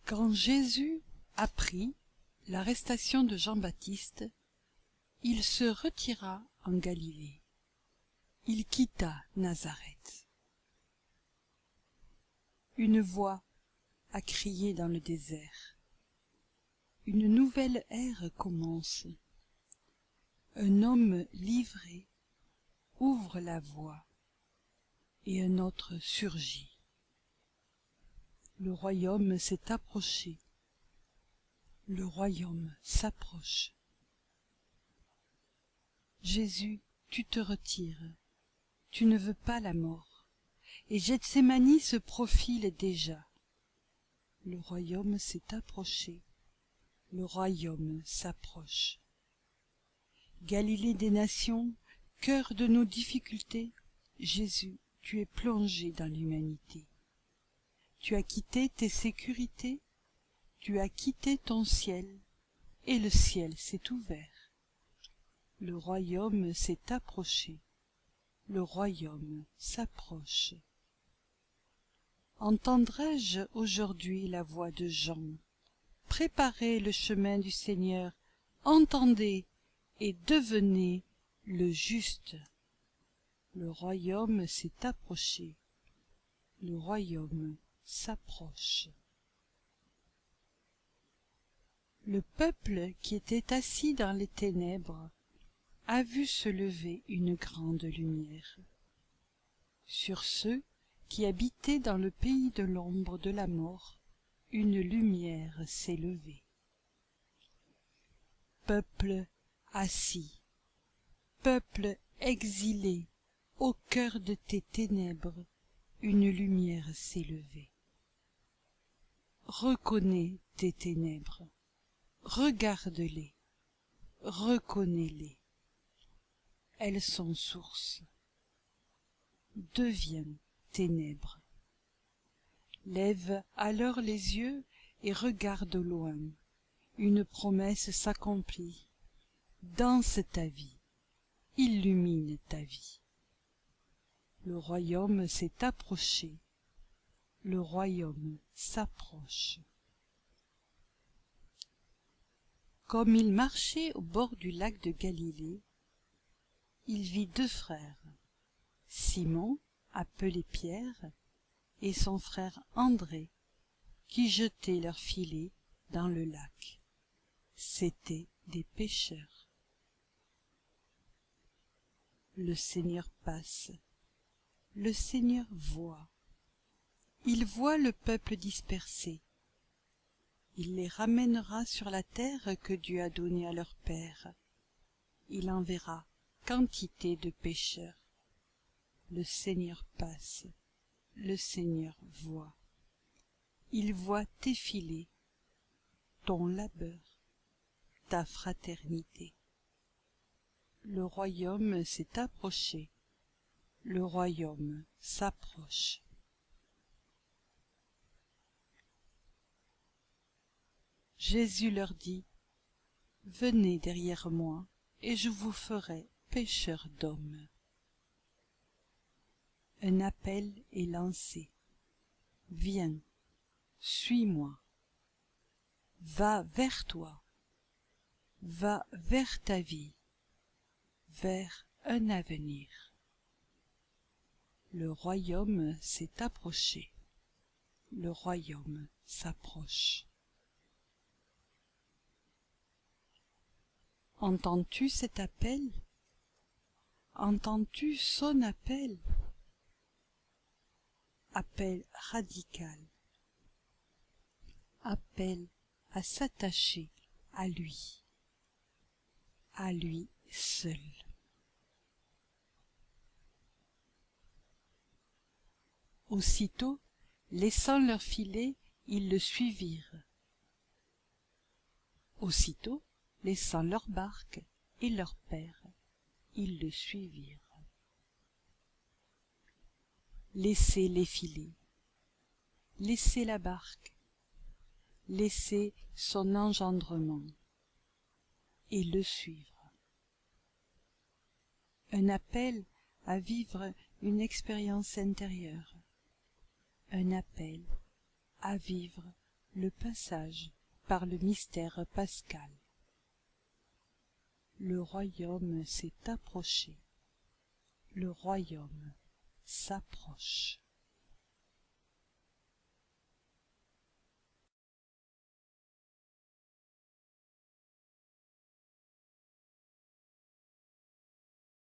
Quand Jésus apprit l'arrestation de Jean-Baptiste, il se retira en Galilée. Il quitta Nazareth. Une voix a crié dans le désert. Une nouvelle ère commence. Un homme livré ouvre la voie et un autre surgit. Le royaume s'est approché. Le royaume s'approche. Jésus, tu te retires. Tu ne veux pas la mort. Et Gethsémani se profile déjà. Le royaume s'est approché. Le royaume s'approche. Galilée des nations, cœur de nos difficultés, Jésus, tu es plongé dans l'humanité. Tu as quitté tes sécurités, tu as quitté ton ciel, et le ciel s'est ouvert. Le royaume s'est approché, le royaume s'approche. Entendrai-je aujourd'hui la voix de Jean? Préparez le chemin du Seigneur, entendez et devenez le juste. Le royaume s'est approché, le royaume s'approche. Le peuple qui était assis dans les ténèbres a vu se lever une grande lumière. Sur ceux qui habitaient dans le pays de l'ombre de la mort, une lumière s'est levée. Peuple assis, peuple exilé, au cœur de tes ténèbres, une lumière s'est levée. Reconnais tes ténèbres, regarde-les, reconnais-les. Elles sont source. Deviens ténèbres. Lève alors les yeux et regarde au loin. Une promesse s'accomplit. Danse ta vie, illumine ta vie. Le royaume s'est approché. Le royaume s'approche. Comme il marchait au bord du lac de Galilée, il vit deux frères, Simon, appelé Pierre, et son frère André, qui jetaient leurs filets dans le lac. C'étaient des pêcheurs. Le Seigneur passe, le Seigneur voit. Il voit le peuple dispersé. Il les ramènera sur la terre que Dieu a donnée à leur père. Il enverra quantité de pécheurs. Le Seigneur passe, le Seigneur voit. Il voit tes filets, ton labeur, ta fraternité. Le royaume s'est approché, le royaume s'approche. Jésus leur dit, « Venez derrière moi, et je vous ferai pêcheurs d'hommes. » Un appel est lancé. Viens, suis-moi. Va vers toi. Va vers ta vie, vers un avenir. Le royaume s'est approché. Le royaume s'approche. Entends-tu cet appel? Entends-tu son appel? Appel radical. Appel à s'attacher à lui seul. Aussitôt, laissant leur filet, ils le suivirent. Aussitôt, laissant leur barque et leur père, ils le suivirent. Laissez les filets, laissez la barque, laissez son engendrement, et le suivre. Un appel à vivre une expérience intérieure, un appel à vivre Le passage par le mystère pascal. Le royaume s'est approché. Le royaume s'approche.